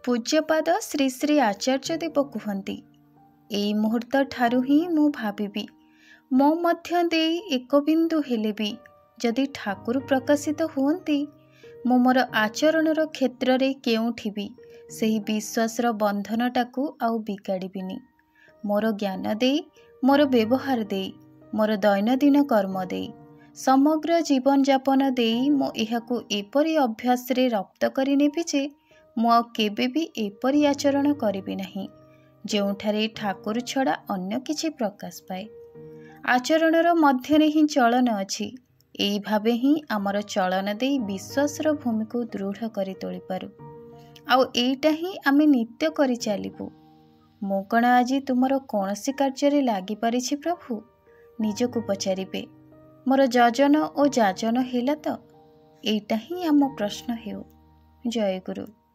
ପୂଜ୍ୟପାଦ ଶ୍ରୀ ଶ୍ରୀ ଆଚାର୍ଯ୍ୟ ଦେବ କୁହନ୍ତି, ଏଇ ମୁହୂର୍ତ୍ତ ଠାରୁ ହିଁ ମୁଁ ଭାବିବି, ମୋ ମଧ୍ୟ ଦେଇ ଏକ ବିନ୍ଦୁ ହେଲେ ବି ଯଦି ଠାକୁର ପ୍ରକାଶିତ ହୁଅନ୍ତି, ମୁଁ ମୋର ଆଚରଣର କ୍ଷେତ୍ରରେ କେଉଁଠି ବି ସେହି ବିଶ୍ୱାସର ବନ୍ଧନଟାକୁ ଆଉ ବିଗାଡ଼ିବିନି। ମୋର ଜ୍ଞାନ ଦେଇ, ମୋର ବ୍ୟବହାର ଦେଇ, ମୋର ଦୈନନ୍ଦିନ କର୍ମ ଦେଇ, ସମଗ୍ର ଜୀବନଯାପନ ଦେଇ ମୁଁ ଏହାକୁ ଏପରି ଅଭ୍ୟାସରେ ରପ୍ତ କରିନେବି ଯେ ମୁଁ ଆଉ କେବେ ବି ଏପରି ଆଚରଣ କରିବି ନାହିଁ ଯେଉଁଠାରେ ଠାକୁର ଛଡ଼ା ଅନ୍ୟ କିଛି ପ୍ରକାଶ ପାଏ। ଆଚରଣର ମଧ୍ୟରେ ହିଁ ଚଳନ ଅଛି। ଏହି ଭାବେ ହିଁ ଆମର ଚଳନ ଦେଇ ବିଶ୍ୱାସର ଭୂମିକୁ ଦୃଢ଼ କରି ତୋଳିପାରୁ। ଆଉ ଏଇଟା ହିଁ ଆମେ ନିତ୍ୟ କରି ଚାଲିବୁ। ମୁଁ କ'ଣ ଆଜି ତୁମର କୌଣସି କାର୍ଯ୍ୟରେ ଲାଗିପାରିଛି ପ୍ରଭୁ? ନିଜକୁ ପଚାରିବେ। ମୋର ଯଜନ ଓ ଯାଜନ ହେଲା ତ? ଏଇଟା ହିଁ ଆମ ପ୍ରଶ୍ନ ହେଉ। ଜୟ ଗୁରୁ।